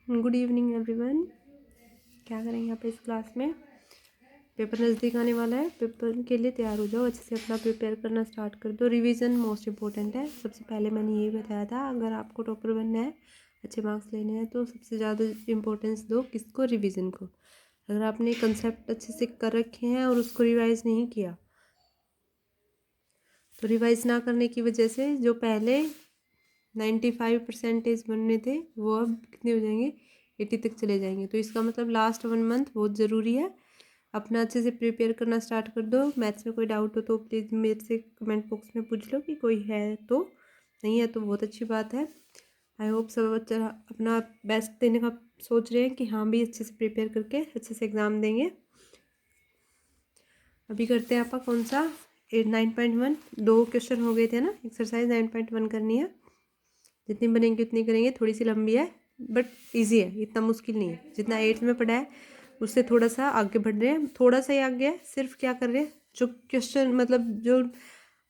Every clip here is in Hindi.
Good evening everyone. क्या करेंगे यहाँ पे इस क्लास में? पेपर नज़दीक आने वाला है, पेपर के लिए तैयार हो जाओ, अच्छे से अपना प्रिपेयर करना स्टार्ट कर दो। रिवीजन मोस्ट इंपॉर्टेंट है। सबसे पहले मैंने यही बताया था, अगर आपको टॉपर बनना है, अच्छे मार्क्स लेने हैं, तो सबसे ज़्यादा इम्पोर्टेंस दो किसको? रिवीजन को। अगर आपने कंसेप्ट अच्छे से कर रखे हैं और उसको रिवाइज नहीं किया, तो रिवाइज ना करने की वजह से जो पहले 95% बनने थे वो अब कितने हो जाएंगे? 80 तक चले जाएंगे। तो इसका मतलब लास्ट 1 मंथ बहुत ज़रूरी है। अपना अच्छे से प्रिपेयर करना स्टार्ट कर दो। मैथ्स में कोई डाउट हो तो प्लीज़ मेरे से कमेंट बॉक्स में पूछ लो कि कोई है तो, नहीं है तो बहुत अच्छी बात है। आई होप सब अच्छा अपना बेस्ट देने का सोच रहे हैं कि हाँ भी अच्छे से प्रिपेयर करके अच्छे से एग्ज़ाम देंगे। अभी करते हैं आपका कौन सा 9.1। 2 क्वेश्चन हो गए थे ना, एक्सरसाइज 9.1 करनी है। जितनी बनेंगी उतनी करेंगे, थोड़ी सी लंबी है बट इजी है, इतना मुश्किल नहीं है। जितना 8th में पढ़ा है उससे थोड़ा सा आगे बढ़ रहे हैं, थोड़ा सा ही आगे है। सिर्फ क्या कर रहे हैं, जो क्वेश्चन मतलब जो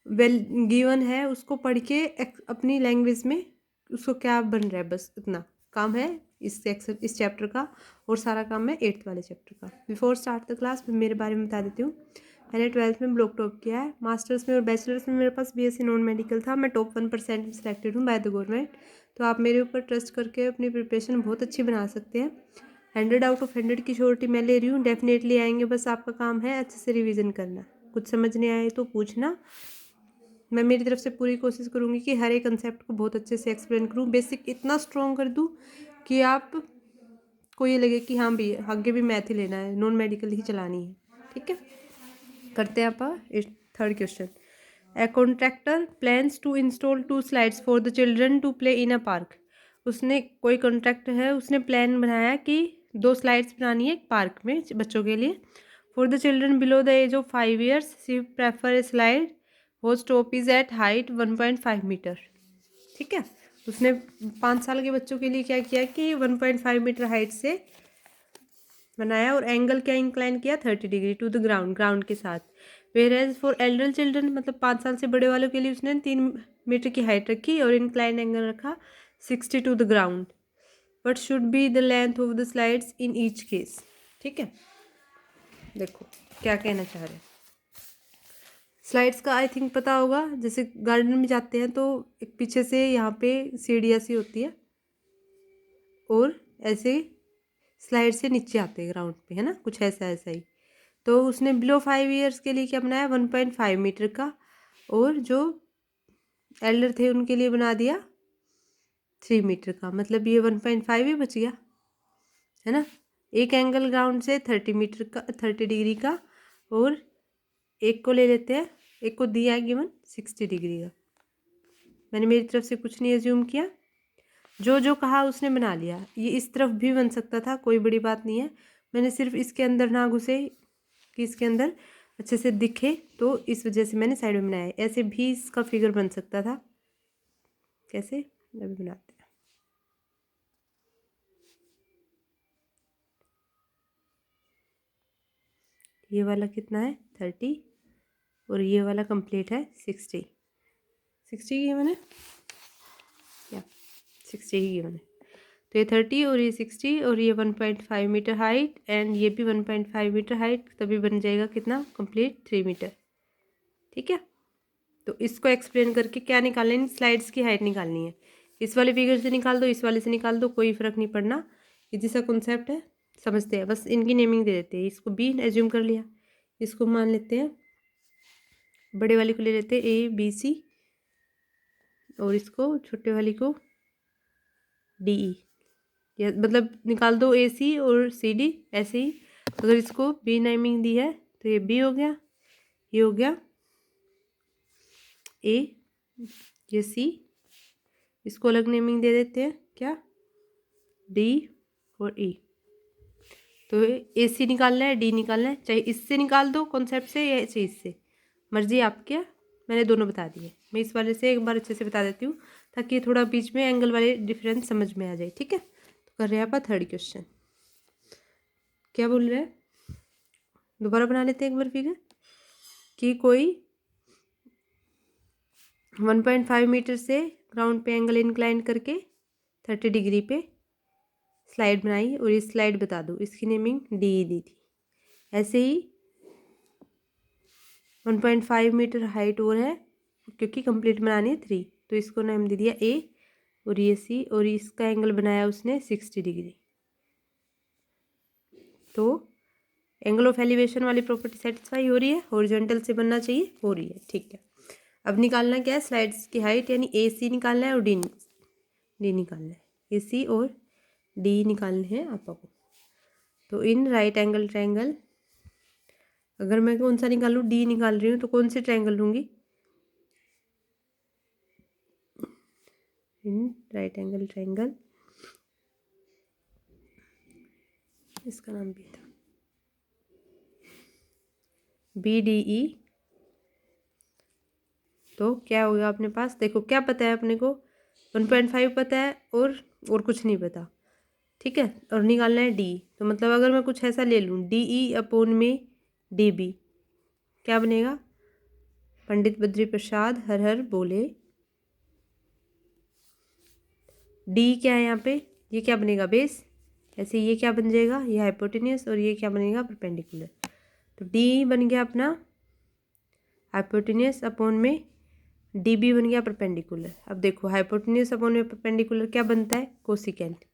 वेल गिवन है उसको पढ़ के अपनी लैंग्वेज में उसको क्या बन रहा है, बस इतना काम है इस चैप्टर का। और सारा काम है 8th वाले चैप्टर का। बिफोर स्टार्ट द क्लास मैं मेरे बारे में बता देती हूँ। मैंने 12th में ब्लॉक टॉप किया है। मास्टर्स में और बैचलर्स में मेरे पास BSc नॉन मेडिकल था। मैं टॉप 1% में सिलेक्टेड हूँ बाय द गवर्नमेंट। तो आप मेरे ऊपर ट्रस्ट करके अपनी प्रिपरेशन बहुत अच्छी बना सकते हैं। 100 आउट ऑफ 100 की श्योरिटी मैं ले रही हूँ, डेफिनेटली आएंगे। बस आपका काम है अच्छे से रिवीजन करना। कुछ समझ नहीं आए तो पूछना। मैं मेरी तरफ से पूरी कोशिश करूँगी कि हर एक कंसेप्ट को बहुत अच्छे से एक्सप्लेन करूँ, बेसिक इतना स्ट्रॉन्ग कर दूँ कि आप को ये लगे कि हाँ भी आगे भी मैथ ही लेना है, नॉन मेडिकल ही चलानी है। ठीक है, करते हैं आप third question. A contractor plans to install 2 slides for the children to play in a park. उसने कोई कॉन्ट्रैक्टर है, उसने प्लान बनाया कि 2 स्लाइड्स बनानी है एक पार्क में बच्चों के लिए। For the children below the age of 5 years she prefer a slide whose top is at height 1.5 metre. ठीक है, उसने 5 साल के बच्चों के लिए क्या किया कि 1.5 मीटर हाइट से बनाया और एंगल क्या इंक्लाइन किया 30 डिग्री टू द ग्राउंड के साथ। Where as for elder children मतलब 5 साल से बड़े वालों के लिए उसने 3 मीटर की हाइट रखी और इंक्लाइन एंगल रखा 60 to the ground. What should be the length of the slides in each case. ठीक है, देखो क्या कहना चाह रहे हैं। स्लाइड्स का आई थिंक पता होगा, जैसे गार्डन में जाते हैं तो एक पीछे से यहाँ पे सीढ़ियाँ सी होती है और ऐसे स्लाइड से नीचे आते हैं ग्राउंड पे, है ना, कुछ ऐसा ऐसा ही। तो उसने बिलो 5 years के लिए क्या बनाया 1.5 मीटर का, और जो एल्डर थे उनके लिए बना दिया 3 मीटर का। मतलब ये 1.5 ही बच गया, है ना। एक एंगल ग्राउंड से 30 मीटर का 30 डिग्री का, और एक को ले लेते हैं, एक को दिया है गिवन 60 डिग्री का। मैंने मेरी तरफ से कुछ नहीं एज्यूम किया, जो जो कहा उसने बना लिया। ये इस तरफ भी बन सकता था, कोई बड़ी बात नहीं है। मैंने सिर्फ इसके अंदर ना घुसे कि इसके अंदर अच्छे से दिखे, तो इस वजह से मैंने साइड में बनाया। ऐसे भी इसका फिगर बन सकता था। कैसे, अभी बनाते हैं। ये वाला कितना है 30 और ये वाला कंप्लीट है 60 की मैंने, या 60 की मैंने। तो ये 30 और ये 60 और ये 1.5 मीटर हाइट एंड ये भी 1.5 मीटर हाइट, तभी बन जाएगा कितना कंप्लीट 3 मीटर। ठीक है, तो इसको एक्सप्लेन करके क्या निकालना है, स्लाइड्स की हाइट निकालनी है। इस वाले फिगर से निकाल दो, इस वाले से निकाल दो, कोई फर्क नहीं पड़ना। ये जैसा कॉन्सेप्ट है समझते हैं, बस इनकी नेमिंग दे देते हैं। इसको बी एज्यूम कर लिया, इसको मान लेते हैं, बड़े वाले को ले लेते हैं ABC और इसको छोटे वाली को DE। या मतलब निकाल दो AC और CD ऐसे ही। अगर इसको B नेमिंग दी है तो ये B हो गया, ये हो गया A, ये C। इसको अलग नेमिंग दे देते हैं, क्या, D और E। तो AC निकालना है, D निकालना है, चाहे इससे निकाल दो कॉन्सेप्ट से या चाहे इससे, मर्जी आपकी है। मैंने दोनों बता दिए। मैं इस वाले से एक बार अच्छे से बता देती हूँ ताकि थोड़ा बीच में एंगल वाले डिफरेंस समझ में आ जाए। ठीक है, तो कर रहे हैं आप थर्ड क्वेश्चन। क्या बोल रहे हैं, दोबारा बना लेते हैं एक बार फिगर कि कोई 1.5 मीटर से ग्राउंड पे एंगल इंक्लाइन करके 30 डिग्री पे स्लाइड बनाई और ये स्लाइड बता दो, इसकी नेमिंग डी दी थी। ऐसे ही 1.5 मीटर हाइट और है, क्योंकि कंप्लीट बनानी है 3, तो इसको नाम दे दिया ए और ये सी, और इसका एंगल बनाया उसने 60 डिग्री। तो एंगल ऑफ एलिवेशन वाली प्रॉपर्टी सेटिस्फाई हो रही है, हॉरिजॉन्टल से बनना चाहिए, हो रही है, ठीक है। अब निकालना क्या है, स्लाइड्स की हाइट यानी ए सी निकालना है और डी निकालना है, ए सी और डी निकालने हैं आपको। तो इन राइट एंगल ट्रायंगल, अगर मैं कौन सा निकालूँ, डी निकाल रही हूँ, तो कौन से ट्रायंगल लूँगी, इन राइट एंगल ट्रायंगल, इसका नाम भी था बी डी ई। तो क्या होगा अपने पास, देखो क्या पता है अपने को, 1.5 पता है और कुछ नहीं पता, ठीक है, और निकालना है डी। तो मतलब अगर मैं कुछ ऐसा ले लूँ, डी ई अपॉन में डी बी, क्या बनेगा, पंडित बद्री प्रसाद हर हर बोले। डी क्या है यहाँ पे, ये क्या बनेगा, बेस। ऐसे ये क्या बन जाएगा, ये हाइपोटेन्यूस, और ये क्या बनेगा, परपेंडिकुलर। तो डी बन गया अपना हाइपोटेन्यूस अपॉन में डी बी बन गया परपेंडिकुलर। अब देखो हाइपोटेन्यूस अपॉन में परपेंडिकुलर क्या बनता है, कोसिकेंट,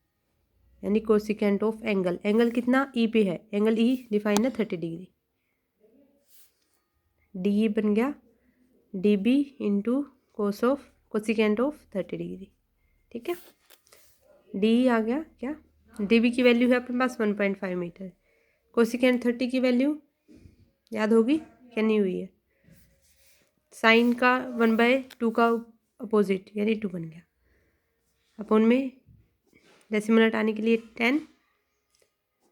यानी कोसिकेंट ऑफ एंगल। एंगल कितना, ई पे है, एंगल ई डिफाइन है 30 डिग्री। डी बन गया D B into cosecant of 30 degree, ठीक है। डी आ गया क्या, डी बी की वैल्यू है अपने पास 1.5 मीटर, कोसिकेंट 30 की वैल्यू याद होगी क्या, नहीं हुई है, साइन का 1/2 का अपोजिट यानी 2 बन गया, अपॉन में डेसिमल हटाने के लिए 10,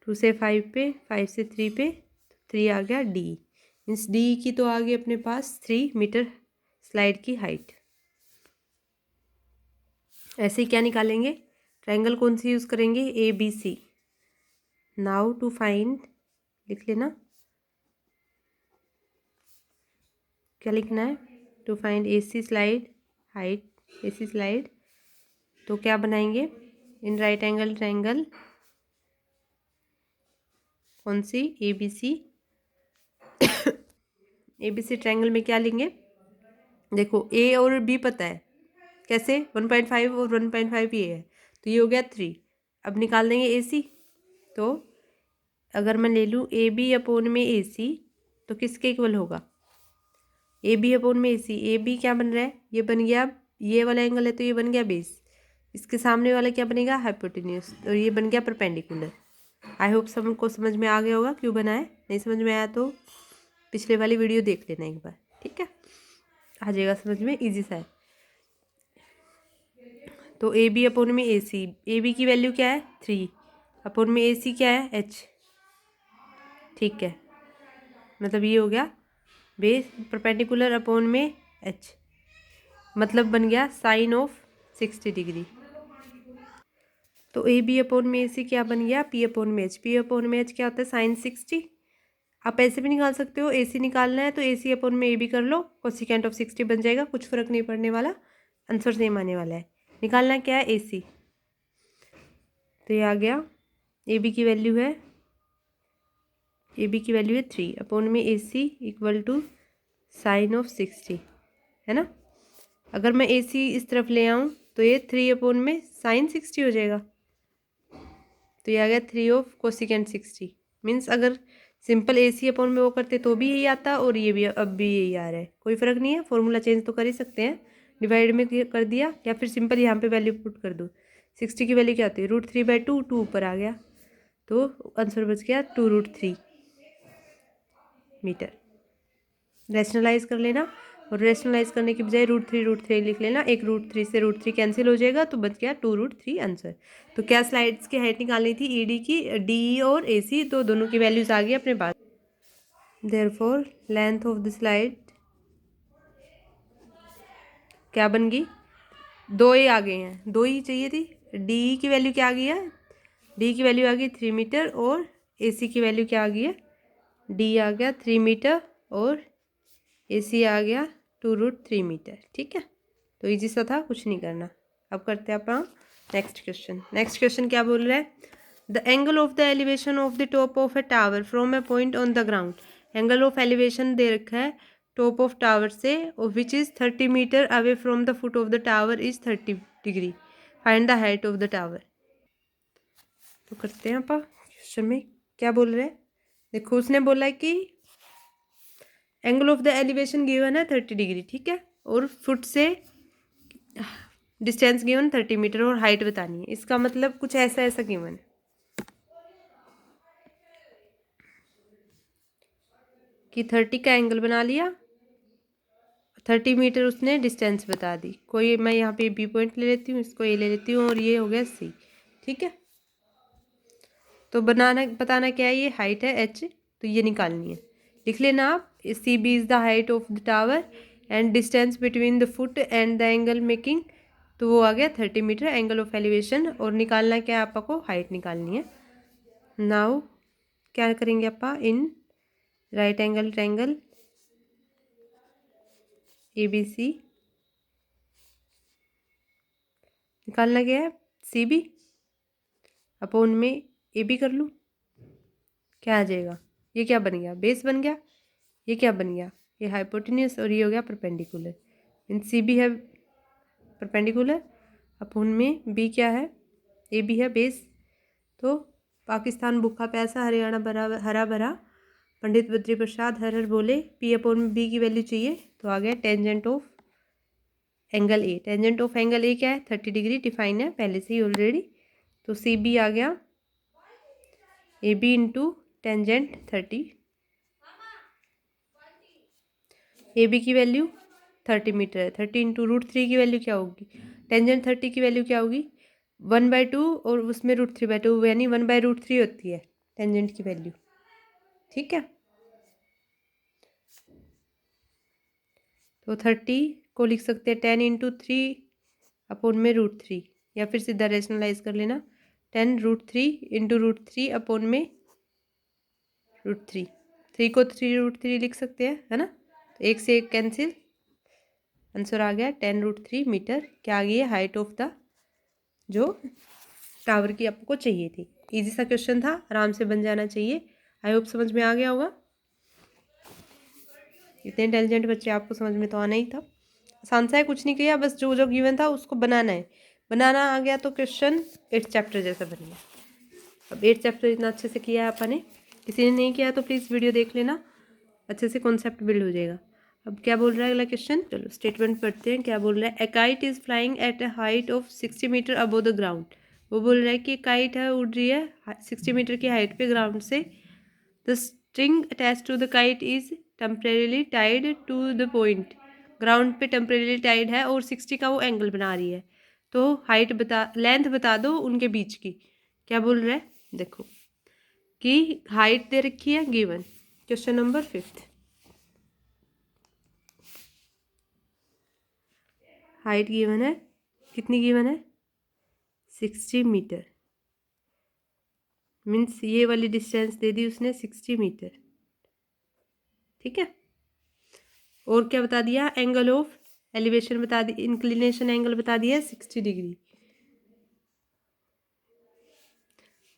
2 से 5 पे, 5 से 3 पे, 3 आ गया डी। मीन्स डी की तो आ गई अपने पास 3 मीटर स्लाइड की हाइट। ऐसे ही क्या निकालेंगे, ट्रायंगल कौन सी यूज़ करेंगे, A B C. Now to find, लिख लेना क्या लिखना है, to find A C slide height, A C slide. तो क्या बनाएंगे, इन राइट एंगल ट्रायंगल कौन सी, A B C. A B C triangle में क्या लेंगे, देखो ए और बी पता है, कैसे 1.5 और 1.5 ये है, तो ये हो गया 3। अब निकाल देंगे ए सी। तो अगर मैं ले लूँ ए बी अपोन में ए सी, तो किसके इक्वल होगा, ए बी अपोन में ए सी। ए बी क्या बन रहा है, ये बन गया, ये वाला एंगल है तो ये बन गया बेस, इसके सामने वाला क्या बनेगा, हाइपोटेन्यूस, और ये बन गया परपेंडिकुलर। आई होप सबको समझ में आ गया होगा क्यों बना है, नहीं समझ में आया तो पिछले वाली वीडियो देख लेना एक बार, ठीक है, आ जाएगा समझ में, इजी सा है। तो ए बी अपोन में ए सी, ए बी की वैल्यू क्या है 3, अपोन में ए सी क्या है एच, ठीक है, मतलब ये हो गया बेस परपेंडिकुलर अपोन में एच, मतलब बन गया साइन ऑफ 60 डिग्री। तो ए बी अपोन में ए सी क्या बन गया, पी अपोन में एच, पी अपोन में एच क्या होता है साइन 60। आप ऐसे भी निकाल सकते हो, ए सी निकालना है तो ए सी अपोन में ए बी कर लो, कोसिकेंट ऑफ 60 बन जाएगा, कुछ फर्क नहीं पड़ने वाला, आंसर सेम आने वाला है। निकालना क्या है, ए सी, तो ये आ गया ए बी की वैल्यू है, ए बी की वैल्यू है 3 अपोन में ए सी इक्वल टू साइन ऑफ 60, है ना। अगर मैं ए सी इस तरफ ले आऊँ तो ये 3 अपोन में साइन 60 हो जाएगा, तो ये आ गया 3 ऑफ कोसिकेंट 60। मीन्स अगर सिंपल ए सी अपोन में वो करते तो भी यही आता, और ये भी अब भी यही आ रहा है, कोई फ़र्क नहीं है, फॉर्मूला चेंज तो कर ही सकते हैं, डिवाइड में कर दिया, या फिर सिंपल यहाँ पे वैल्यू पुट कर दो। 60 की वैल्यू क्या होती है, √3/2, 2 ऊपर आ गया, तो आंसर बच गया 2√3 मीटर। रैशनलाइज कर लेना, और रैशनलाइज करने की बजाय √3 लिख लेना, एक √3 से √3 कैंसिल हो जाएगा, तो बच गया 2√3 आंसर। तो क्या स्लाइड्स की हाइट निकालनी थी, ई डी की, डी और ए सी, तो दोनों की वैल्यूज आ गई अपने पास। Therefore length of the slide क्या बन गई, 2 ही आ गए हैं, 2 ही चाहिए थी। डी की वैल्यू क्या आ गई है, डी की वैल्यू आ गई 3 मीटर, और ए सी की वैल्यू क्या आ गई है, डी आ गया 3 मीटर और ए सी आ गया 2√3 मीटर, ठीक है। तो इजी सा था, कुछ नहीं करना। अब करते हैं अपना नेक्स्ट क्वेश्चन। नेक्स्ट क्वेश्चन क्या बोल रहा है, the angle of the elevation of the top of a tower from a point on the ground, angle of elevation दे रखा है टॉप ऑफ टावर से, और which is 30 meter away from the foot of the tower is 30 degree, find the height of the tower. तो करते हैं आप क्वेश्चन में क्या बोल रहे हैं। देखो उसने बोला है कि angle of the elevation given है 30 डिग्री, ठीक है, और फुट से डिस्टेंस गिवन 30 मीटर और हाइट बतानी है। इसका मतलब कुछ ऐसा ऐसा गिवन है कि 30 का एंगल बना लिया, 30 मीटर उसने डिस्टेंस बता दी। कोई मैं यहाँ पे बी पॉइंट ले लेती हूँ, इसको ए ले लेती हूँ, और ये हो गया सी, ठीक है। तो बताना क्या है, ये हाइट है एच, तो ये निकालनी है। लिख लेना आप, C B is the height of the tower and distance between the foot and the angle making, तो वो आ गया 30 मीटर एंगल ऑफ एलिवेशन, और निकालना क्या है आपको, हाइट निकालनी है। नाउ क्या करेंगे आप, in right angle triangle A B C निकालना क्या है, सी बी अपॉन में ए बी कर लूँ, क्या आ जाएगा, ये क्या बन गया, बेस बन गया, ये क्या बन गया, ये हाइपोटेन्यूस, और ये हो गया परपेंडिकुलर। इन सी बी है परपेंडिकुलर, अपॉन में बी क्या है, ए बी है बेस। तो पाकिस्तान भूखा प्यासा, हरियाणा भरा हरा भरा, पंडित बद्री प्रसाद हर हर बोले, पी अपॉन में बी की वैल्यू चाहिए, तो आ गया tangent of angle A. Tangent of angle A क्या है, 30 डिग्री डिफाइन है पहले से ही ऑलरेडी। तो सी बी आ गया A B into tangent 30, A B की वैल्यू 30 मीटर है, 30 इंटू √3 की वैल्यू क्या होगी, टेंजेंट 30 की वैल्यू क्या होगी 1/2, और उसमें √3/2 यानी 1/√3 होती है टेंजेंट की वैल्यू, ठीक है। तो 30 को लिख सकते हैं 10 इंटू 3 अपॉन में √3, या फिर सीधा रेशनलाइज कर लेना 10√3 इंटू √3 अपॉन में √3, 3 को 3√3 लिख सकते हैं, है ना। तो एक से एक कैंसिल, आंसर आ गया 10√3 मीटर। क्या आ गई है, हाइट ऑफ द जो टावर की आपको चाहिए थी। इजी सा क्वेश्चन था, आराम से बन जाना चाहिए। आई होप समझ में आ गया होगा। इतने इंटेलिजेंट बच्चे, आपको समझ में तो आना ही था। आसान सा है, कुछ नहीं किया, बस जो जो गिवन था उसको बनाना है। बनाना आ गया तो क्वेश्चन 8th चैप्टर जैसा बन गया। अब 8th चैप्टर इतना अच्छे से किया है अपन ने, किसी ने नहीं किया तो प्लीज़ वीडियो देख लेना, अच्छे से कॉन्सेप्ट बिल्ड हो जाएगा। अब क्या बोल रहा है अगला क्वेश्चन, चलो स्टेटमेंट पढ़ते हैं। क्या बोल रहा है, a kite is flying at a height of 60 metre above the ground. वो बोल रहा है कि काइट है, उड़ रही है 60 मीटर की हाइट पे ग्राउंड से। The string attach to the kite is temporarily tied to the point. Ground पे टेम्परेली टाइड है और 60 का वो एंगल बना रही है। तो हाइट लेंथ बता दो उनके बीच की। क्या बोल रहा है, देखो कि हाइट दे रखी है given, question number 5th। Height given है, कितनी गिवन है 60 मीटर, मीन्स ये वाली डिस्टेंस दे दी उसने 60 मीटर, ठीक है। और क्या बता दिया, एंगल ऑफ एलिवेशन बता दी, इंक्लिनेशन एंगल बता दिया 60 डिग्री,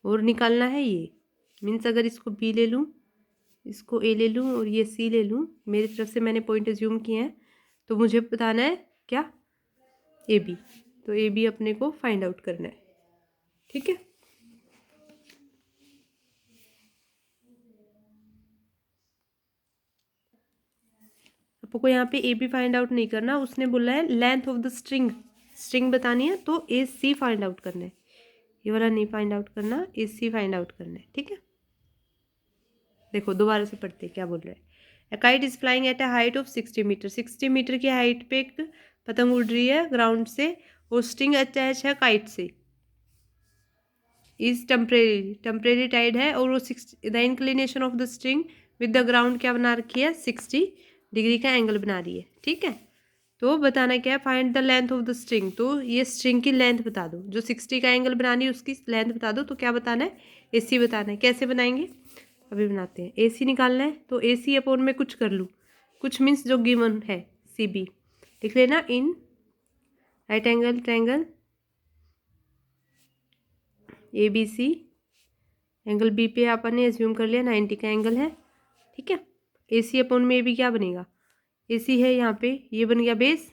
और निकालना है ये। मीन्स अगर इसको बी ले लूँ, इसको ए ले लूँ और ये सी ले लूँ, मेरी तरफ से मैंने पॉइंट एज्यूम किए हैं, तो मुझे बताना है क्या, ए बी। तो ए बी अपने को फाइंड आउट करना है, ठीक है। आपको यहाँ पे ए बी फाइंड आउट नहीं करना, उसने बोला है length of the string, string बतानी है, तो ए सी फाइंड आउट करना है, ये वाला नहीं फाइंड आउट करना, ए सी फाइंड आउट करना है, ठीक है। देखो दोबारा से पढ़ते क्या बोल रहे हैं, a kite is flying at a height of 60 metre, 60 metre की हाइट पे एक पतंग उड़ रही है ग्राउंड से, और स्ट्रिंग अटैच है काइट से, इज टेम्परेरी टाइड है, और वो 60 the inclination of the string with the ground क्या बना रखी है 60 डिग्री का एंगल बना रही है, ठीक है। तो बताना क्या है, find the length of the string, तो ये स्ट्रिंग की लेंथ बता दो, जो 60 का एंगल बनानी है उसकी लेंथ बता दो। तो क्या बताना है, ए सी बताना है। कैसे बनाएंगे, अभी बनाते हैं। ए सी निकालना है, तो ए सी अपॉन में कुछ कर लूँ, कुछ मीन्स जो गिवन है सी बी लिख लेना, in right angle triangle A B C angle B पे अपन ने एज्यूम कर लिया 90 का एंगल है, ठीक है। ए सी अपॉन में ए भी क्या बनेगा, ए सी है यहाँ पे, ये बन गया बेस,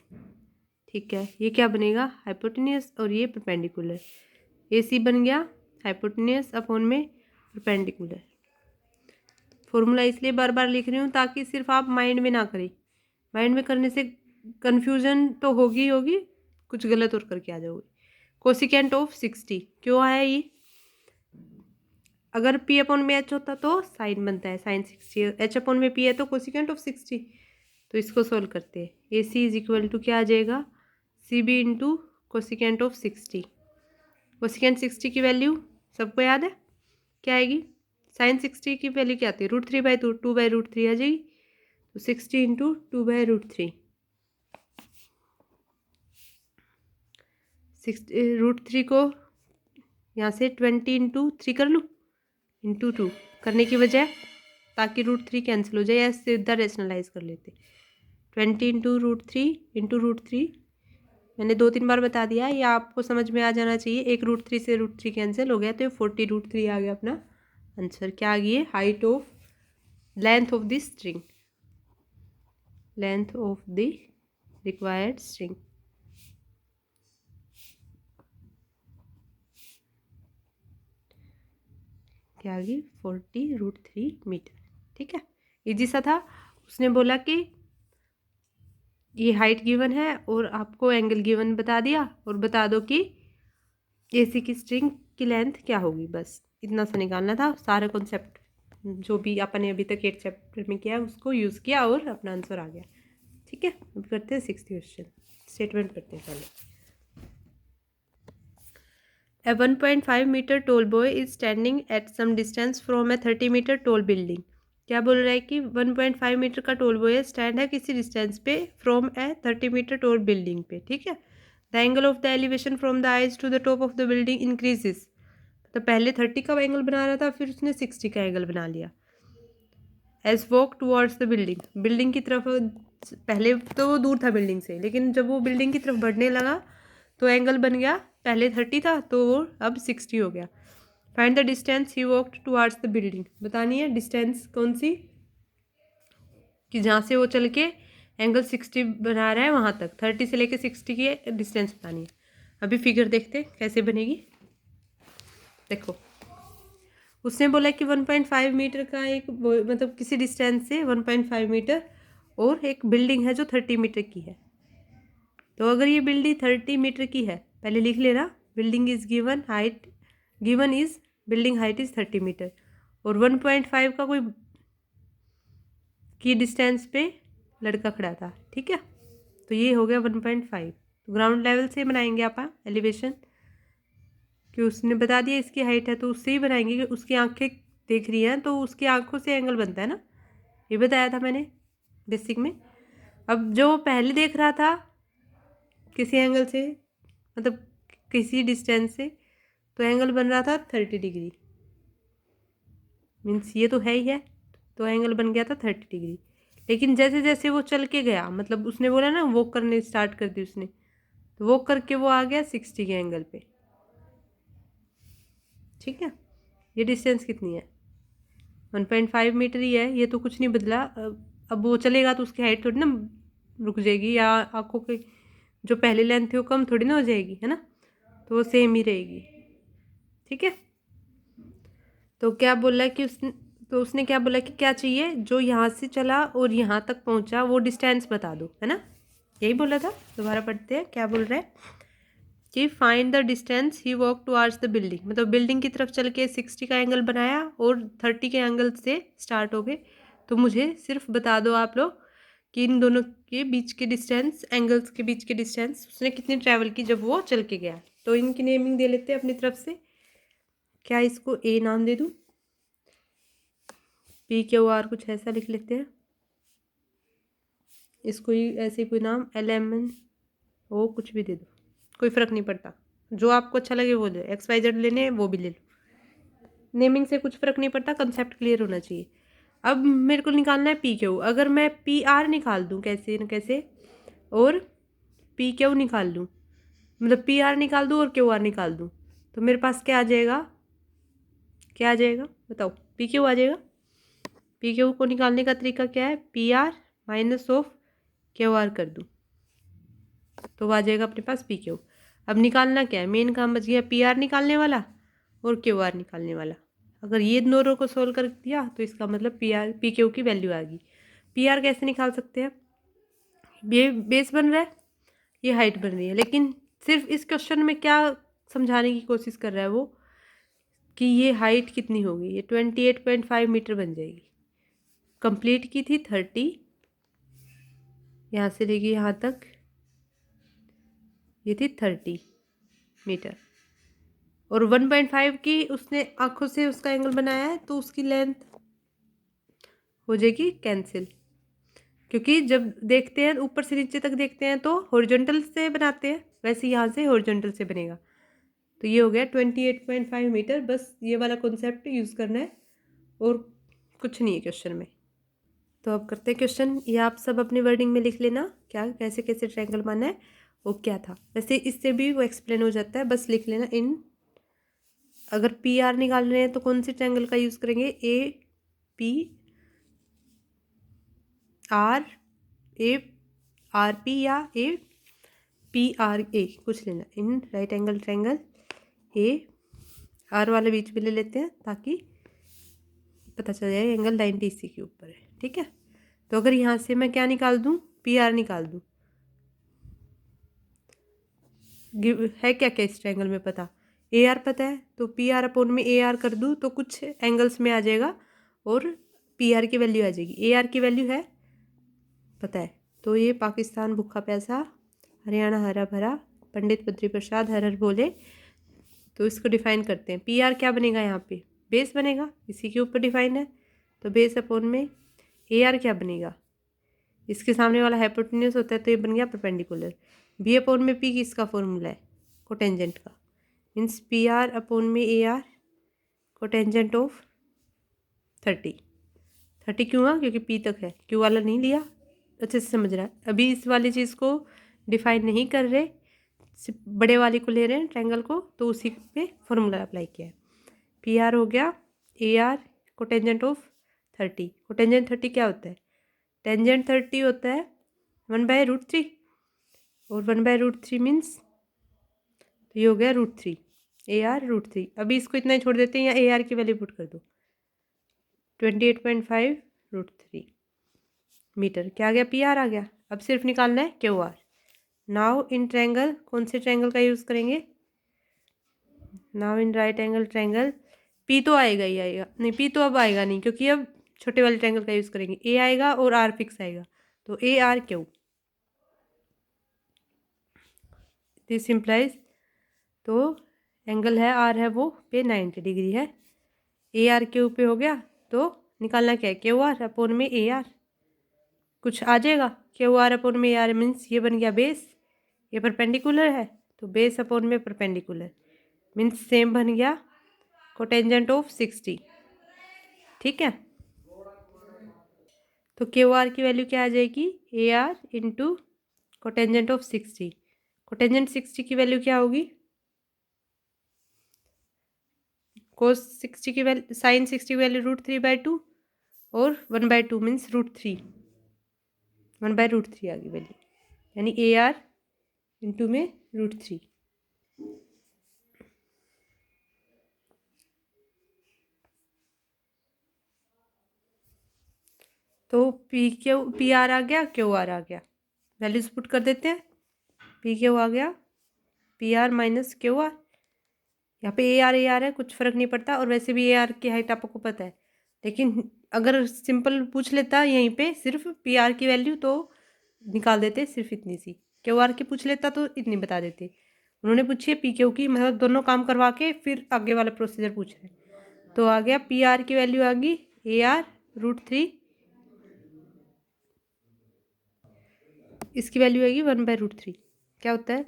ठीक है। ये क्या बनेगा, हाइपोटेन्यूस, और ये परपेंडिकुलर। ए सी बन गया हाइपोटेन्यूस अपॉन में परपेंडिकुलर। फॉर्मूला इसलिए बार बार लिख रही हूँ ताकि सिर्फ आप माइंड में ना करें, माइंड में करने से कन्फ्यूजन तो होगी होगी, कुछ गलत और करके आ जाओगे। कोसिकेंट ऑफ 60 क्यों आया ये, अगर पी अपॉन में एच होता तो साइन बनता है साइन 60, एच अपॉन में पी है तो कोसिकेंट ऑफ 60। तो इसको सोल्व करते हैं, A C is equal to क्या आ जाएगा, C B into cosecant of 60। Cosecant 60 की वैल्यू सबको याद है क्या आएगी, साइन 60 की वैल्यू क्या आती है, √3/2, 2/√3 आ जाएगी। तो 60 इंटू 2/√3, √3 को यहाँ से 20 इंटू 3 कर लूँ, इंटू 2 करने की वजह ताकि √3 कैंसिल हो जाए, या सीधा रेशनलाइज कर लेते। 20 इंटू √3 मैंने 2-3 बार बता दिया, ये आपको समझ में आ जाना चाहिए। एक √3 से √3 कैंसिल हो गया तो 40√3 आ गया अपना आंसर। क्या आ गई है, height of length of the string, length of the required string. क्या आ गई, 40√3 मीटर, ठीक है। इजी सा था। उसने बोला कि ये हाइट गिवन है और आपको एंगल गिवन बता दिया, और बता दो कि एसी की स्ट्रिंग की लेंथ क्या होगी, बस इतना सा निकालना था। सारे कॉन्सेप्ट जो भी आपने अभी तक 8 चैप्टर में किया उसको यूज़ किया और अपना आंसर आ गया, ठीक है। अब करते हैं 6th क्वेश्चन, स्टेटमेंट करते हैं पहले। A 1.5 meter tall boy is standing at some distance from a 30 meter tall building। क्या बोल रहा है कि 1.5 मीटर का टोल बॉय स्टैंड है किसी डिस्टेंस पे from a 30 metre tall building पे, ठीक है। The angle of the elevation from the eyes to the top of the building increases. तो पहले 30 का एंगल बना रहा था, फिर उसने 60 का एंगल बना लिया। As walk towards the building, building की तरफ, पहले तो वो दूर था बिल्डिंग से, लेकिन जब वो बिल्डिंग की तरफ बढ़ने लगा तो एंगल बन गया, पहले 30 था तो वो अब 60 हो गया। Find the distance he walked towards the building, बतानी है डिस्टेंस कौन सी, कि जहाँ से वो चल के एंगल 60 बना रहा है वहाँ तक, 30 से लेके 60 की डिस्टेंस बतानी है। अभी फिगर देखते कैसे बनेगी। देखो उसने बोला कि 1.5 मीटर का एक मतलब किसी डिस्टेंस से 1.5 मीटर और एक बिल्डिंग है जो 30 मीटर की है। तो अगर ये बिल्डिंग 30 मीटर की है, पहले लिख लेना, building is given height, given is building height is 30 metre, और 1.5 का कोई की डिस्टेंस पे लड़का खड़ा था, ठीक है। तो ये हो गया 1.5। तो ग्राउंड लेवल से बनाएंगे आप एलिवेशन, कि उसने बता दिया इसकी हाइट है तो उससे ही बनाएंगे, कि उसकी आंखें देख रही हैं तो उसकी आंखों से एंगल बनता है ना, ये बताया था मैंने बेसिक में। अब जो पहले देख रहा था किसी एंगल से, मतलब किसी डिस्टेंस से, तो एंगल बन रहा था 30 डिग्री, मीन्स ये तो है ही है, तो एंगल बन गया था 30 डिग्री। लेकिन जैसे जैसे वो चल के गया, मतलब उसने बोला ना वॉक करने स्टार्ट कर दी उसने, तो वॉक करके वो आ गया 60 के एंगल पे, ठीक है। ये डिस्टेंस कितनी है, 1.5 मीटर ही है, ये तो कुछ नहीं बदला। अब वो चलेगा तो उसकी हाइट थोड़ी ना रुक जाएगी, या आंखों की जो पहले लेंथ थी वो कम थोड़ी ना हो जाएगी, है ना, तो वो सेम ही रहेगी, ठीक है। तो क्या बोला कि उसने क्या बोला कि क्या चाहिए, जो यहाँ से चला और यहाँ तक पहुँचा वो डिस्टेंस बता दो, है ना, यही बोला था। दोबारा पढ़ते हैं क्या बोल रहा है, कि find the distance he walk towards the building, मतलब बिल्डिंग की तरफ चल के 60 का एंगल बनाया और 30 के एंगल से स्टार्ट हो गए। तो मुझे सिर्फ बता दो आप लोग कि इन दोनों के बीच के डिस्टेंस, एंगल्स के बीच के डिस्टेंस उसने कितनी ट्रैवल की जब वो चल के गया। तो इनकी नेमिंग दे लेते हैं अपनी तरफ से। क्या इसको ए नाम दे दूँ, PQR कुछ ऐसा लिख लेते हैं, इसको ही ऐसे कोई नाम LMNO कुछ भी दे दो, कोई फ़र्क नहीं पड़ता, जो आपको अच्छा लगे वो ले, XYZ लेने वो भी ले लो, नेमिंग से कुछ फ़र्क नहीं पड़ता, कंसेप्ट क्लियर होना चाहिए। अब मेरे को निकालना है PQ, अगर मैं PR निकाल दूँ कैसे न कैसे, और PQ निकाल लूँ, मतलब PR निकाल दूँ और QR निकाल दूँ, तो मेरे पास क्या आ जाएगा, क्या आ जाएगा बताओ, पी क्यू आ जाएगा। पी क्यू को निकालने का तरीका क्या है, P R minus of Q R कर दूँ तो वो आ जाएगा अपने पास पी क्यू। अब निकालना क्या है, मेन काम बच गया पी आर निकालने वाला और क्यू आर निकालने वाला। अगर ये दोनों को सोल्व कर दिया तो इसका मतलब पी आर पी क्यू की वैल्यू आ गई। पी आर कैसे निकाल सकते हैं, ये बेस बन रहा है, ये हाइट बन रही है, लेकिन सिर्फ इस क्वेश्चन में क्या समझाने की कोशिश कर रहा है वो कि ये हाइट कितनी होगी, ये 28.5 मीटर बन जाएगी। कंप्लीट की थी 30, यहाँ से लेगी यहाँ तक ये थी 30 मीटर, और 1.5 की उसने आंखों से उसका एंगल बनाया है तो उसकी लेंथ हो जाएगी कैंसिल, क्योंकि जब देखते हैं ऊपर से नीचे तक देखते हैं तो हॉरिजॉन्टल से बनाते हैं, वैसे यहाँ से हॉरिजॉन्टल से बनेगा। तो ये हो गया 28.5 मीटर, बस ये वाला कॉन्सेप्ट यूज़ करना है और कुछ नहीं है क्वेश्चन में। तो अब करते हैं क्वेश्चन, ये आप सब अपनी वर्डिंग में लिख लेना क्या कैसे कैसे ट्रायंगल माना है वो क्या था। वैसे इससे भी वो एक्सप्लेन हो जाता है, बस लिख लेना इन। अगर पी आर निकाल रहे हैं तो कौन सी ट्रायंगल का यूज़ करेंगे, A P R, A R P या ए पी आर ए कुछ लेना। In right angle triangle A R वाले बीच में ले लेते हैं ताकि पता चल जाए एंगल 90 इसी के ऊपर है, ठीक है। तो अगर यहाँ से मैं क्या निकाल दूँ, पी आर निकाल दूँ, है क्या क्या इस ट्रायंगल में पता, ए आर पता है तो पी आर अपोन में ए आर कर दूँ तो कुछ एंगल्स में आ जाएगा और पी आर की वैल्यू आ जाएगी। ए आर की वैल्यू है पता है, तो ये पाकिस्तान भूखा प्यासा, हरियाणा हरा भरा, पंडित बद्री प्रसाद हर हर बोले। तो इसको डिफाइन करते हैं, पी आर क्या बनेगा यहाँ पे, बेस बनेगा, इसी के ऊपर डिफाइन है। तो बेस अपोन में ए आर क्या बनेगा, इसके सामने वाला हाइपोटेन्यूज होता है तो ये बन गया परपेंडिकुलर। बी अपोन में पी किसका फॉर्मूला है, कोटेंजेंट का, मीन्स पी आर अपोन में ए आर कोटेंजेंट ऑफ 30 क्यों हुआ, क्योंकि पी तक है, क्यू वाला नहीं लिया, अच्छे से समझ रहा है। अभी इस वाली चीज़ को डिफाइन नहीं कर रहे, बड़े वाले को ले रहे हैं ट्रायंगल को, तो उसी पे फॉर्मूला अप्लाई किया है। पी आर हो गया A R cotangent of 30। Cotangent 30 क्या होता है, टेंजेंट 30 होता है 1/√3, और 1/√3 मीन्स तो ये हो गया √3, ए आर √3। अभी इसको इतना ही छोड़ देते हैं या ए आर की वैल्यू पुट कर दो, 28.5 √3 मीटर। क्या आ गया, पी आर आ गया। अब सिर्फ निकालना है Q R. Now in triangle, कौन से ट्रायंगल का यूज़ करेंगे, now in right angle triangle, P तो आएगा ही आएगा, नहीं पी तो अब आएगा नहीं क्योंकि अब छोटे वाले ट्रायंगल का यूज़ करेंगे। ए आएगा और आर फिक्स आएगा, तो A are Q, this implies, तो एंगल है आर है वो पे 90 डिग्री है, ए आर क्यू पे हो गया। तो निकालना क्या है, क्यू आर अपोन में ए आर, कुछ आ जाएगा, क्यू आर अपोन में ए आर मीन्स ये बन गया बेस, ये परपेंडिकुलर है तो बेस अपोन में परपेंडिकुलर मीन्स सेम बन गया कोटेंजेंट ऑफ 60, ठीक है। तो क्यू आर की वैल्यू क्या आ जाएगी, ए R into cotangent of 60। Cotangent 60 की वैल्यू क्या होगी, कोस 60 की वैल्यू, साइन 60 की वैल्यू √3/2 और 1/2 मीन्स √3, 1/√3 आ गई वैल्यू, यानी ए आर इंटू में √3। तो पी आर आ गया, क्यू आर आ गया, वैल्यूज पुट कर देते हैं। पी क्यू आ गया P R minus Q R, यहाँ पे ए आर है, कुछ फ़र्क नहीं पड़ता, और वैसे भी ए आर की हाइट आपको पता है। लेकिन अगर सिंपल पूछ लेता यहीं पे सिर्फ पी आर की वैल्यू तो निकाल देते सिर्फ इतनी सी, क्यू आर की पूछ लेता तो इतनी बता देते। उन्होंने पूछी है पी क्यू की, मतलब दोनों काम करवा के फिर आगे वाला प्रोसीजर पूछ रहे हैं। तो आ गया पी आर की वैल्यू आ गई ए आर √3, इसकी वैल्यू आएगी 1/√3। क्या होता है,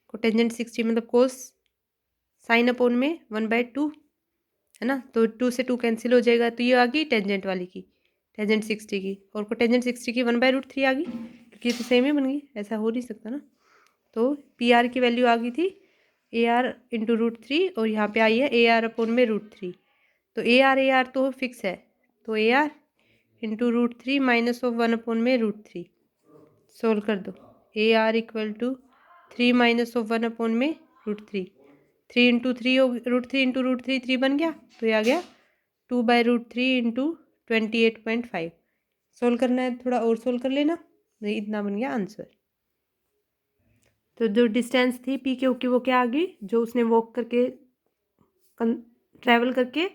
कोटेंजेंट 60 मतलब कोस साइन अपोन में 1/2 है ना, तो 2 से 2 कैंसिल हो जाएगा, तो ये आ गई टेंजेंट वाली की, टेंजेंट 60 की, और कोटेंजेंट 60 की 1/√3 आ गई, क्योंकि ये तो सेम ही बन गई, ऐसा हो नहीं सकता ना। तो पी आर की वैल्यू आ गई थी ए आर इंटू √3 और यहाँ पे आई है ए आर अपॉन में √3। तो ए आर तो फिक्स है, तो A R into √3 minus of 1 upon में √3 सोल्व कर दो। A R equal to 3 minus of 1 upon में √3, 3 इंटू 3 √3 इंटू √3 3 बन गया, तो ये आ गया 2/√3 इंटू 28.5। सोल्व करना है, थोड़ा और सोल्व कर लेना, नहीं इतना बन गया आंसर। तो जो डिस्टेंस थी पी क्यू की वो क्या आ गई, जो उसने वॉक करके ट्रैवल करके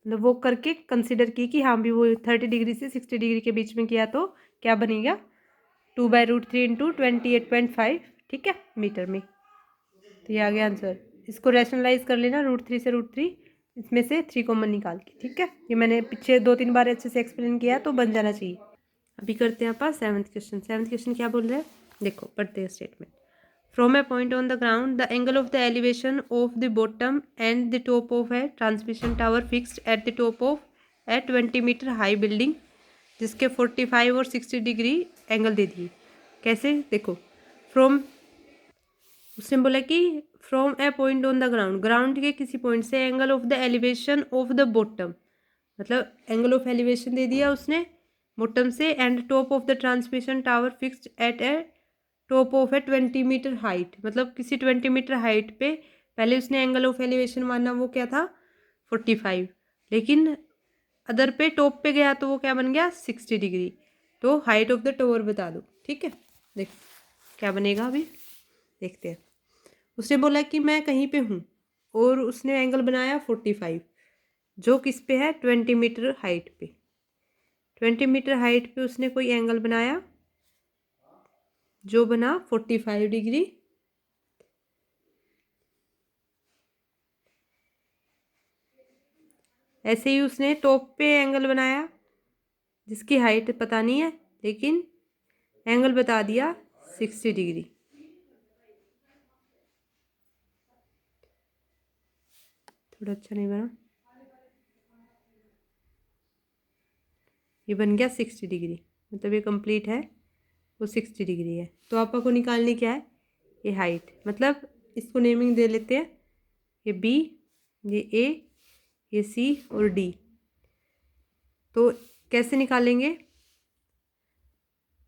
मतलब वॉक करके कंसिडर की कि हाँ भी वो 30 डिग्री से 60 डिग्री के बीच में किया, तो क्या बनेगा 2/√3 इंटू 28.5, ठीक है, मीटर में। तो ये आ गया आंसर। इसको रैशनलाइज कर लेना, √3 से √3 इसमें से 3 कॉमन निकाल के, ठीक है। ये मैंने पीछे 2-3 बार अच्छे से एक्सप्लेन किया तो बन जाना चाहिए। अभी करते हैं आप 7th क्वेश्चन। 7th क्वेश्चन क्या बोल रहे हैं, देखो पढ़ते हैं statement. From a point on the ground the angle of the elevation of the bottom and the top of a transmission tower fixed at the top of a 20 metre high building जिसके 45 और 60 डिग्री एंगल दे दिए। कैसे, देखो फ्रॉम, उसने बोला कि from a point on the ground, ground के किसी पॉइंट से angle of the elevation of the bottom, मतलब एंगल ऑफ एलिवेशन दे दिया उसने बॉटम से, and top of the transmission tower fixed at a top of a 20 metre height, मतलब किसी 20 मीटर हाइट पे पहले उसने एंगल ऑफ एलिवेशन माना वो क्या था 45, लेकिन अदर पे टॉप पे गया तो वो क्या बन गया 60 डिग्री। तो हाइट ऑफ द टावर बता दो, ठीक है। देख क्या बनेगा अभी देखते हैं। उसने बोला कि मैं कहीं पे हूँ और उसने एंगल बनाया 45, जो किस पे है 20 मीटर हाइट पे। 20 मीटर हाइट पे उसने कोई एंगल बनाया जो बना 45 डिग्री। ऐसे ही उसने टॉप पे एंगल बनाया जिसकी हाइट पता नहीं है, लेकिन एंगल बता दिया 60 डिग्री। थोड़ा अच्छा नहीं बना, ये बन गया 60 डिग्री, मतलब ये कंप्लीट है, वो 60 डिग्री है। तो आपको निकालनी क्या है, ये हाइट, मतलब इसको नेमिंग दे लेते हैं, ये बी, ये ए, ये सी और डी। तो कैसे निकालेंगे,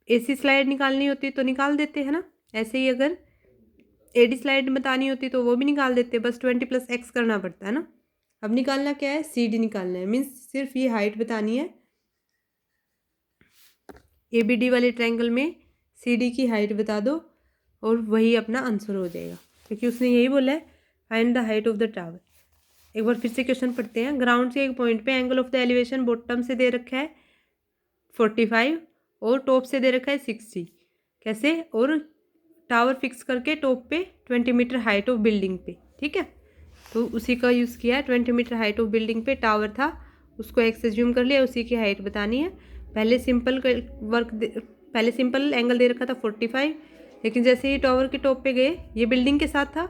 एसी स्लाइड निकालनी होती तो निकाल देते हैं ना, ऐसे ही अगर एडी स्लाइड बतानी होती तो वो भी निकाल देते, बस 20 + x करना पड़ता है ना। अब निकालना क्या है, सी डी निकालना है, मीन्स सिर्फ ये हाइट बतानी है। ए बी डी वाले ट्रायंगल में सी डी की हाइट बता दो और वही अपना आंसर हो जाएगा, क्योंकि उसने यही बोला है find the height of the tower. एक बार फिर से क्वेश्चन पढ़ते हैं। ग्राउंड के एक पॉइंट पे angle of the elevation bottom से दे रखा है 45 और टॉप से दे रखा है 60, कैसे, और टावर फिक्स करके टॉप पे 20 मीटर हाइट ऑफ बिल्डिंग पे, ठीक है। तो उसी का यूज़ किया है, 20 मीटर हाइट ऑफ बिल्डिंग पे टावर था, उसको एक्स एज्यूम कर लिया, उसी की हाइट बतानी है। पहले सिंपल पहले सिंपल एंगल दे रखा था 45, लेकिन जैसे ही टावर के टॉप पे गए, ये बिल्डिंग के साथ था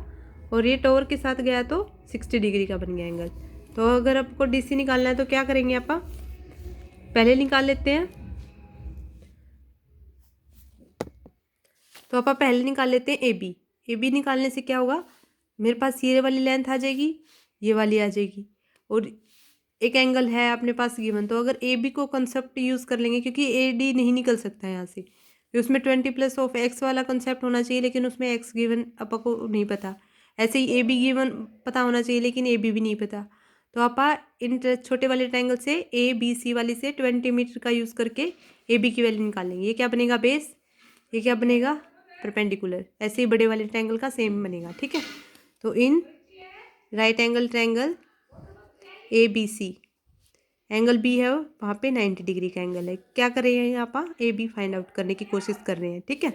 और ये टावर के साथ गया तो 60 डिग्री का बन गया एंगल। तो अगर आपको डीसी निकालना है तो क्या करेंगे, आप पहले निकाल लेते हैं। तो आप पहले निकाल लेते हैं ए बी। ए बी निकालने से क्या होगा, मेरे पास ये वाली लेंथ आ जाएगी, ये वाली आ जाएगी, और एक एंगल है अपने पास गिवन। तो अगर ए बी को कंसेप्ट यूज़ कर लेंगे, क्योंकि ए डी नहीं निकल सकता है यहाँ से, तो उसमें 20 + x वाला कंसेप्ट होना चाहिए, लेकिन उसमें x गिवन आपा को नहीं पता। ऐसे ही ए बी गिवन पता होना चाहिए, लेकिन ए बी भी नहीं पता। तो आप इन छोटे वाले ट्रायंगल से ए बी सी वाली से 20 मीटर का यूज़ करके ए बी की वैल्यू निकालेंगे। ये क्या बनेगा बेस, ये क्या बनेगा परपेंडिकुलर। ऐसे ही बड़े वाले ट्रायंगल का सेम बनेगा, ठीक है। तो in right angle triangle A B C, angle B है वहाँ पे 90 डिग्री का एंगल है। क्या कर रहे हैं यहाँ पर, ए बी फाइंड आउट करने की कोशिश कर रहे हैं, ठीक है।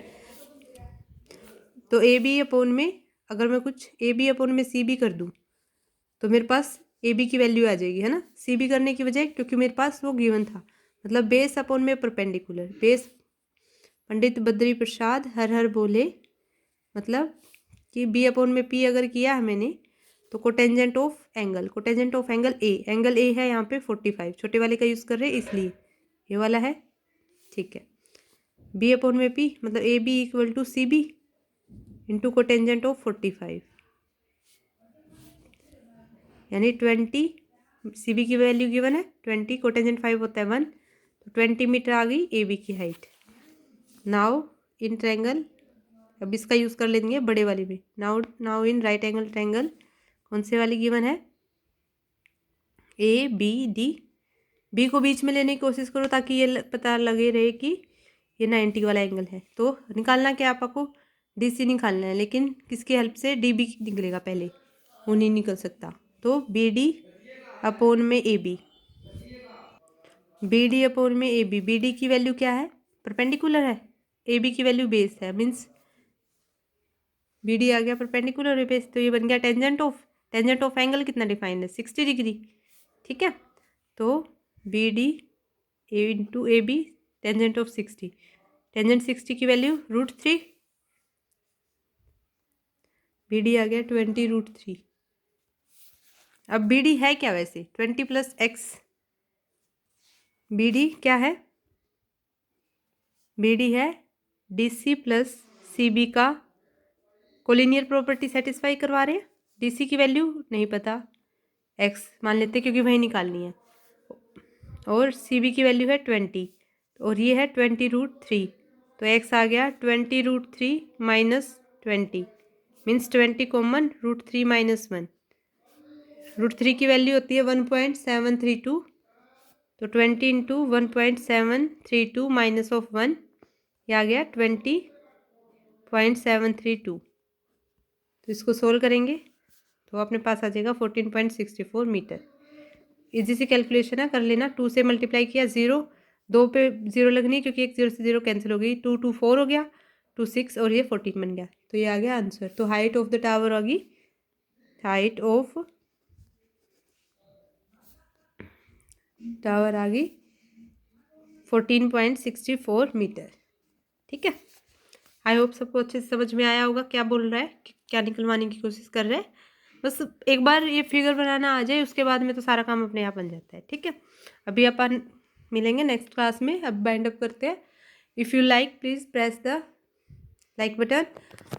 तो ए बी अपॉन में, अगर मैं कुछ ए बी अपॉन में सी बी कर दूँ तो मेरे पास ए बी की वैल्यू आ जाएगी, है ना। सी बी करने की वजह क्योंकि मेरे पास वो गिवन था, मतलब बेस अपॉन में परपेंडिकुलर। बेस पंडित बद्री प्रसाद हर हर बोले, मतलब कि बी अपॉन में पी अगर किया है मैंने, तो cotangent of angle, cotangent of angle A, angle A है यहाँ पे 45, छोटे वाले का यूज़ कर रहे हैं इसलिए ये वाला है, ठीक है। बी अपॉन में पी मतलब A B equal to C B into cotangent of 45, यानी 20, सी बी की वैल्यू गिवन है 20, कोटेंजेंट 5 होता है 1, तो 20 मीटर आ गई ए बी की हाइट। नाउ इन ट्रायंगल, अब इसका यूज़ कर लेंगे बड़े वाली में। Now in right angle triangle कौन से वाली गिवन है, ए बी डी। बी को बीच में लेने की कोशिश करो ताकि ये पता लगे रहे कि ये 90 वाला एंगल है। तो निकालना क्या आपको, डी सी निकालना है, लेकिन किसकी हेल्प से, डी बी निकलेगा पहले, वो नहीं निकल सकता। तो बी डी अपोन में A B, B D upon में ए बी। बी डी की वैल्यू क्या है, परपेंडिकुलर है, ए बी की वैल्यू बेस है, मीन्स बी डी आ गया परपेंडिकुलर बेस, तो ये बन गया टेंजेंट ऑफ एंगल कितना डिफाइंड है 60 डिग्री। ठीक है, तो B D A into A B tangent of 60, tangent 60 की वैल्यू √3, बी डी आ गया 20√3। अब बी डी है क्या वैसे, 20 + x, बी डी क्या है, बी डी है D C plus C B का कोलिनियर प्रॉपर्टी सेटिस्फाई करवा रहे हैं। डी सी की वैल्यू नहीं पता, x मान लेते क्योंकि वही निकालनी है, और सी बी की वैल्यू है 20, और ये है 20√3, तो x आ गया 20√3 माइनस 20, मीन्स 20 कॉमन, √3 माइनस 1, √3 की वैल्यू होती है 1.732, तो 20 इंटू 1.732 माइनस ऑफ 1, ये आ गया 20.732। तो इसको सोल्व करेंगे तो अपने पास आ जाएगा 14.64 मीटर। इजी सी कैलकुलेशन है, कर लेना। 2 से मल्टीप्लाई किया 0, 2 पे 0 लगनी है क्योंकि एक 0 से 0 कैंसिल हो गई, 2 2 4 हो गया, 2 6 और ये 14 बन गया, तो ये आ गया आंसर। तो हाइट ऑफ द टावर होगी, हाइट ऑफ टावर आ गई 14.64 मीटर। ठीक है, आई होप सबको अच्छे से समझ में आया होगा क्या बोल रहा है, क्या निकलवाने की कोशिश कर रहे हैं। बस एक बार ये फिगर बनाना आ जाए उसके बाद में तो सारा काम अपने आप बन जाता है। ठीक है, अभी अपन मिलेंगे नेक्स्ट क्लास में, अब बाइंड अप करते हैं। If you like please press the like button,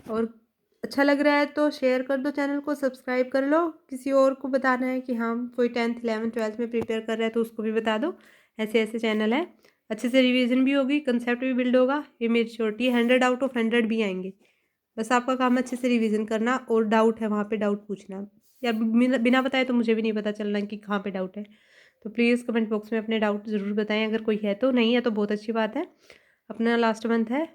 और अच्छा लग रहा है तो शेयर कर दो, चैनल को सब्सक्राइब कर लो। किसी और को बताना है कि हाँ कोई 10th 11th 12th में प्रिपेयर कर रहा है तो उसको भी बता दो, ऐसे ऐसे चैनल है, अच्छे से रिवीजन भी होगी, कंसेप्ट भी बिल्ड होगा। ये मेरी छोटी 100 आउट ऑफ 100 भी आएंगे, बस आपका काम अच्छे से रिवीजन करना, और डाउट है वहाँ पे डाउट पूछना, या बिना बताए तो मुझे भी नहीं पता चलना कि कहाँ पे डाउट है। तो प्लीज़ कमेंट बॉक्स में अपने डाउट ज़रूर बताएं, अगर कोई है तो, नहीं है तो बहुत अच्छी बात है। अपना लास्ट मंथ है,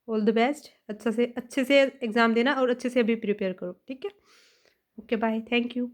ऑल द बेस्ट, अच्छे से एग्ज़ाम देना और अच्छे से अभी प्रिपेयर करो। ठीक है, ओके बाय, थैंक यू।